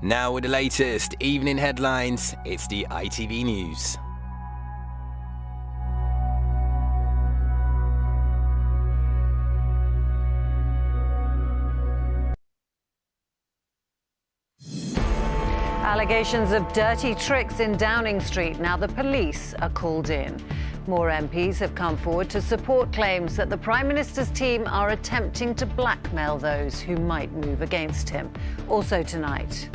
Now with the latest evening headlines, it's the ITV News. Allegations of dirty tricks in Downing Street. Now the police are called in. More MPs have come forward to support claims that the Prime Minister's team are attempting to blackmail those who might move against him. Also tonight,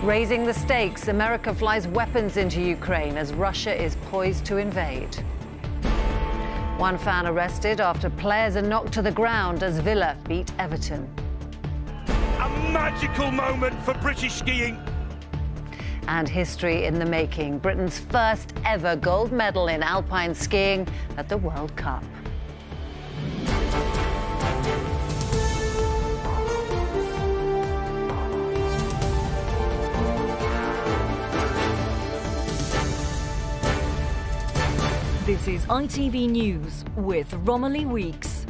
raising the stakes, America flies weapons into Ukraine as Russia is poised to invade. One fan arrested after players are knocked to the ground as Villa beat Everton. A magical moment for British skiing. And history in the making. Britain's first ever gold medal in alpine skiing at the World Cup. This is ITV News with Romilly Weeks.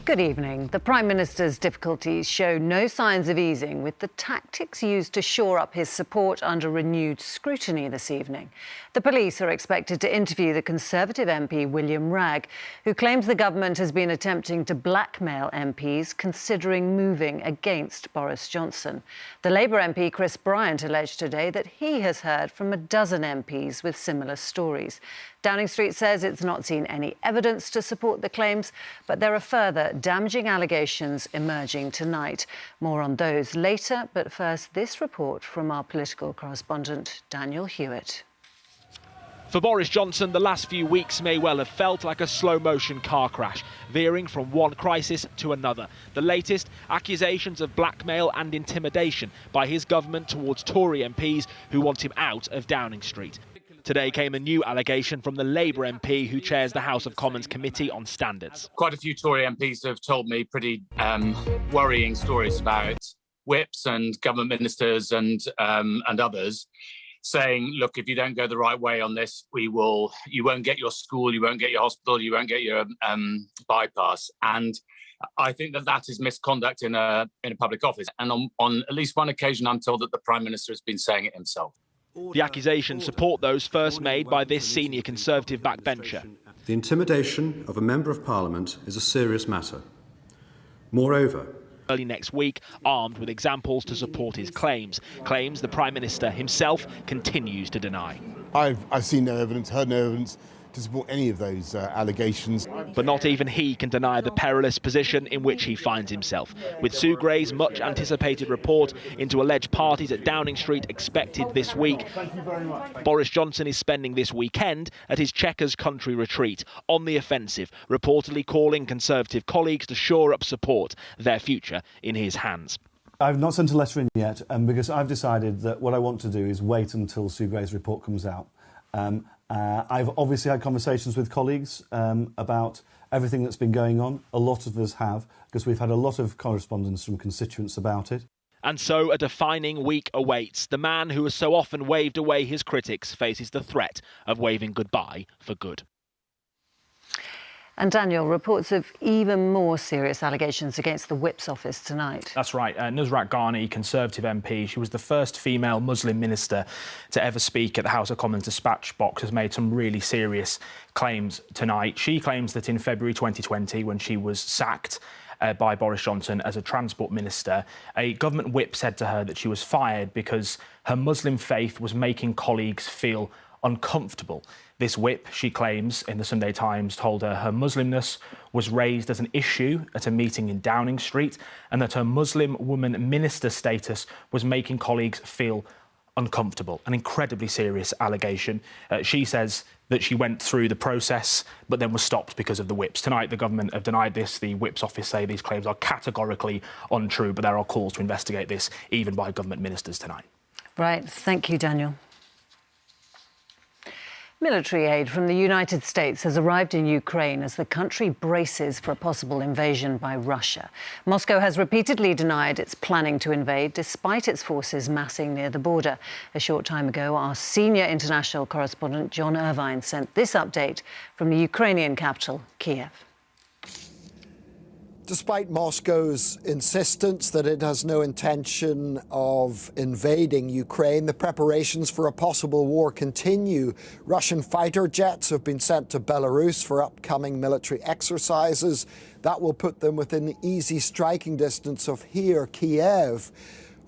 Good evening. The Prime Minister's difficulties show no signs of easing, with the tactics used to shore up his support under renewed scrutiny this evening. The police are expected to interview the Conservative MP William Wragg, who claims the government has been attempting to blackmail MPs considering moving against Boris Johnson. The Labour MP Chris Bryant alleged today that he has heard from a dozen MPs with similar stories. Downing Street says it's not seen any evidence to support the claims, but there are further damaging allegations emerging tonight. More on those later, but first, this report from our political correspondent, Daniel Hewitt. For Boris Johnson, the last few weeks may well have felt like a slow-motion car crash, veering from one crisis to another. The latest, accusations of blackmail and intimidation by his government towards Tory MPs who want him out of Downing Street. Today came a new allegation from the Labour MP who chairs the House of Commons Committee on Standards. Quite a few Tory MPs have told me pretty worrying stories about whips and government ministers and others saying, look, if you don't go the right way on this, you won't get your school, you won't get your hospital, you won't get your bypass. And I think that is misconduct in a public office. And on at least one occasion, I'm told that the Prime Minister has been saying it himself. The accusations support those first made by this senior Conservative backbencher. The intimidation of a Member of Parliament is a serious matter. Moreover, early next week, armed with examples to support his claims the Prime Minister himself continues to deny. I've seen no evidence, heard no evidence to support any of those allegations. But not even he can deny the perilous position in which he finds himself, with Sue Gray's much-anticipated report into alleged parties at Downing Street expected this week. Thank you very much. Boris Johnson is spending this weekend at his Chequers country retreat, on the offensive, reportedly calling Conservative colleagues to shore up support, their future in his hands. I've not sent a letter in yet, because I've decided that what I want to do is wait until Sue Gray's report comes out. I've obviously had conversations with colleagues about everything that's been going on. A lot of us have, because we've had a lot of correspondence from constituents about it. And so a defining week awaits. The man who has so often waved away his critics faces the threat of waving goodbye for good. And Daniel, reports of even more serious allegations against the Whip's office tonight. That's right. Ghani, Conservative MP, she was the first female Muslim minister to ever speak at the House of Commons dispatch box, has made some really serious claims tonight. She claims that in February 2020, when she was sacked by Boris Johnson as a transport minister, a government whip said to her that she was fired because her Muslim faith was making colleagues feel uncomfortable. This whip, she claims, in the Sunday Times, told her her Muslimness was raised as an issue at a meeting in Downing Street and that her Muslim woman minister status was making colleagues feel uncomfortable. An incredibly serious allegation. She says that she went through the process but then was stopped because of the whips. Tonight, the government have denied this. The Whip's office say these claims are categorically untrue, but there are calls to investigate this, even by government ministers tonight. Right. Thank you, Daniel. Military aid from the United States has arrived in Ukraine as the country braces for a possible invasion by Russia. Moscow has repeatedly denied it's planning to invade, despite its forces massing near the border. A short time ago, our senior international correspondent John Irvine sent this update from the Ukrainian capital, Kiev. Despite Moscow's insistence that it has no intention of invading Ukraine, the preparations for a possible war continue. Russian fighter jets have been sent to Belarus for upcoming military exercises. That will put them within easy striking distance of here, Kiev.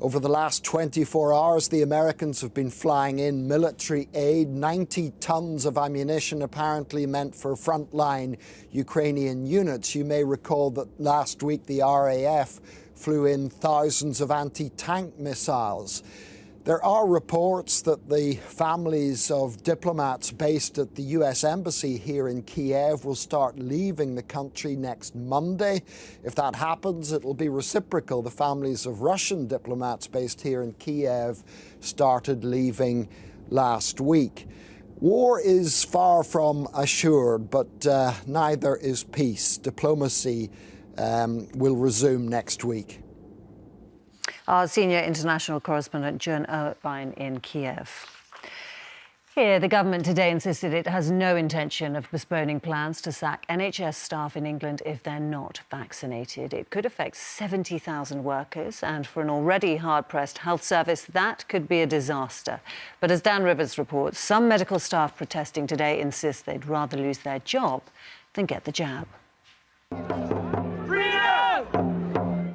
Over the last 24 hours, the Americans have been flying in military aid, 90 tons of ammunition apparently meant for frontline Ukrainian units. You may recall that last week the RAF flew in thousands of anti-tank missiles. There are reports that the families of diplomats based at the US Embassy here in Kiev will start leaving the country next Monday. If that happens, it will be reciprocal. The families of Russian diplomats based here in Kiev started leaving last week. War is far from assured, but neither is peace. Diplomacy will resume next week. Our senior international correspondent, Joan Irvine in Kiev. Here, the government today insisted it has no intention of postponing plans to sack NHS staff in England if they're not vaccinated. It could affect 70,000 workers, and for an already hard-pressed health service, that could be a disaster. But as Dan Rivers reports, some medical staff protesting today insist they'd rather lose their job than get the jab.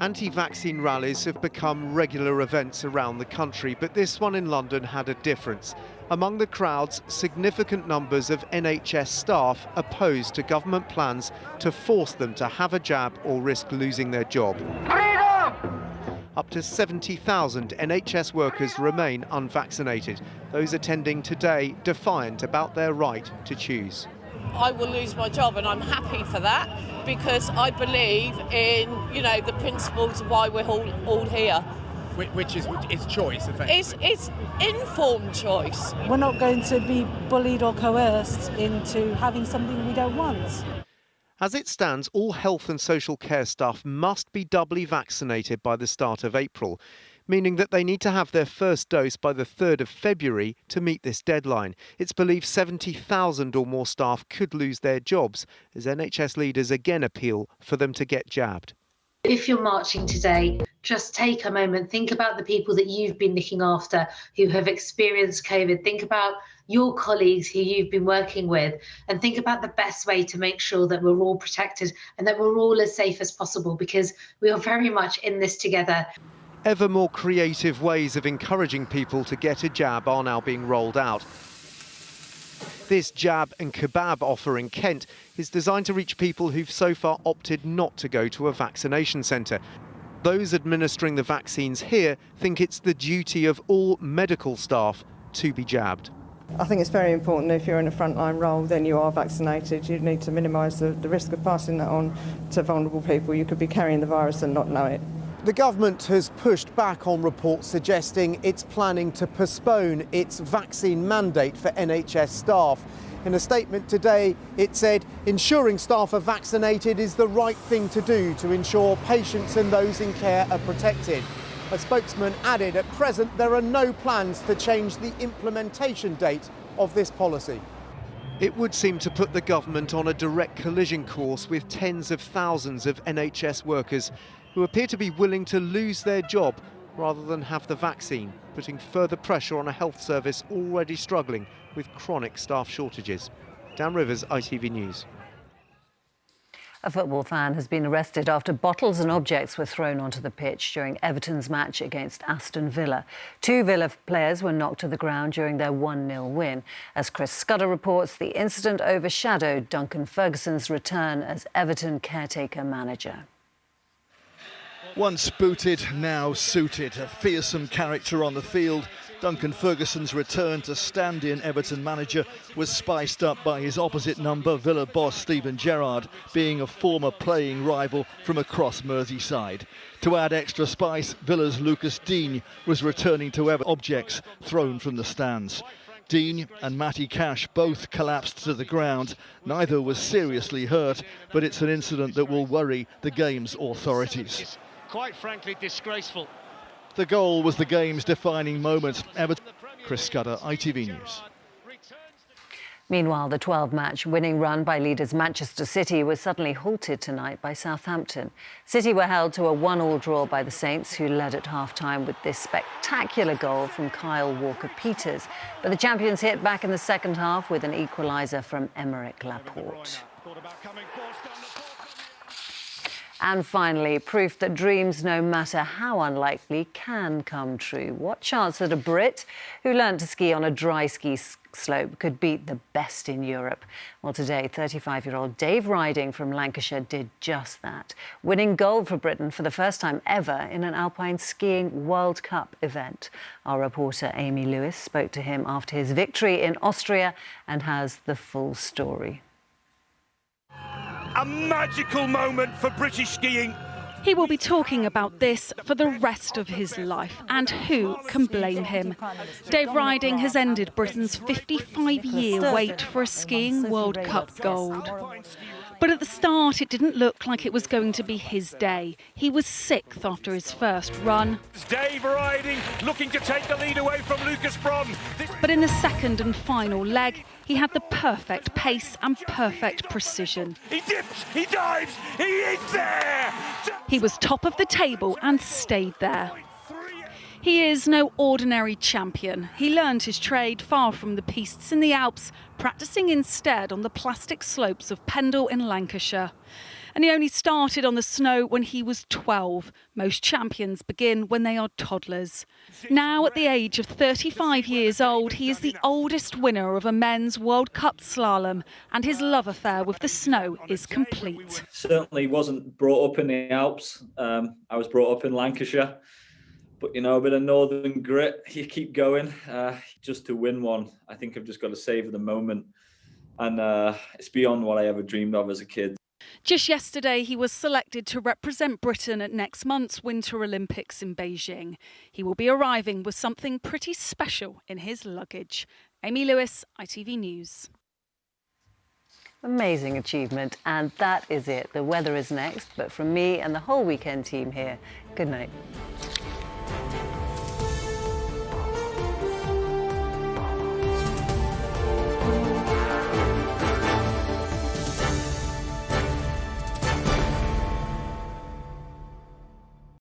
Anti-vaccine rallies have become regular events around the country, but this one in London had a difference. Among the crowds, significant numbers of NHS staff opposed to government plans to force them to have a jab or risk losing their job. Freedom! Up to 70,000 NHS workers remain unvaccinated. Those attending today defiant about their right to choose. I will lose my job, and I'm happy for that because I believe in, the principles of why we're all here. Which is choice, effectively. It's informed choice. We're not going to be bullied or coerced into having something we don't want. As it stands, all health and social care staff must be doubly vaccinated by the start of April, meaning that they need to have their first dose by the 3rd of February to meet this deadline. It's believed 70,000 or more staff could lose their jobs as NHS leaders again appeal for them to get jabbed. If you're marching today, just take a moment, think about the people that you've been looking after who have experienced COVID. Think about your colleagues who you've been working with, and think about the best way to make sure that we're all protected and that we're all as safe as possible, because we are very much in this together. Ever more creative ways of encouraging people to get a jab are now being rolled out. This jab and kebab offer in Kent is designed to reach people who've so far opted not to go to a vaccination centre. Those administering the vaccines here think it's the duty of all medical staff to be jabbed. I think it's very important if you're in a frontline role, then you are vaccinated. You need to minimise the risk of passing that on to vulnerable people. You could be carrying the virus and not know it. The government has pushed back on reports suggesting it's planning to postpone its vaccine mandate for NHS staff. In a statement today, it said ensuring staff are vaccinated is the right thing to do to ensure patients and those in care are protected. A spokesman added at present there are no plans to change the implementation date of this policy. It would seem to put the government on a direct collision course with tens of thousands of NHS workers who appear to be willing to lose their job rather than have the vaccine, putting further pressure on a health service already struggling with chronic staff shortages. Dan Rivers, ITV News. A football fan has been arrested after bottles and objects were thrown onto the pitch during Everton's match against Aston Villa. 2 Villa players were knocked to the ground during their 1-0 win. As Chris Scudder reports, the incident overshadowed Duncan Ferguson's return as Everton caretaker manager. Once booted, now suited. A fearsome character on the field, Duncan Ferguson's return to stand-in Everton manager was spiced up by his opposite number, Villa boss Steven Gerrard, being a former playing rival from across Merseyside. To add extra spice, Villa's Lucas Digne was returning to Everton objects thrown from the stands. Digne and Matty Cash both collapsed to the ground. Neither was seriously hurt, but it's an incident that will worry the game's authorities. Quite frankly, disgraceful. The goal was the game's defining moment. Everton. Chris Scudder, ITV News. Meanwhile, the 12-match winning run by leaders Manchester City was suddenly halted tonight by Southampton. City were held to a 1-1 draw by the Saints, who led at half-time with this spectacular goal from Kyle Walker-Peters. But the champions hit back in the second half with an equaliser from Emerick Laporte. And finally, proof that dreams, no matter how unlikely, can come true. What chance that a Brit who learnt to ski on a dry ski slope could beat the best in Europe? Well, today, 35-year-old Dave Riding from Lancashire did just that, winning gold for Britain for the first time ever in an alpine skiing World Cup event. Our reporter Amy Lewis spoke to him after his victory in Austria and has the full story. A magical moment for British skiing. He will be talking about this for the rest of his life, and who can blame him? Dave Riding has ended Britain's 55-year wait for a skiing World Cup gold. But at the start, it didn't look like it was going to be his day. He was 6th after his first run. Dave Riding looking to take the lead away from Lucas Brom. But in the second and final leg, he had the perfect pace and perfect precision. He dips, he dives, he is there! He was top of the table and stayed there. He is no ordinary champion. He learned his trade far from the pistes in the Alps, practising instead on the plastic slopes of Pendle in Lancashire. And he only started on the snow when he was 12. Most champions begin when they are toddlers. Now, at the age of 35 years old, he is the oldest winner of a men's World Cup slalom, and his love affair with the snow is complete. Certainly wasn't brought up in the Alps. I was brought up in Lancashire. But, you know, a bit of northern grit, you keep going. Just to win one, I think I've just got to savour the moment. And it's beyond what I ever dreamed of as a kid. Just yesterday, he was selected to represent Britain at next month's Winter Olympics in Beijing. He will be arriving with something pretty special in his luggage. Amy Lewis, ITV News. Amazing achievement, and that is it. The weather is next, but from me and the whole weekend team here, good night.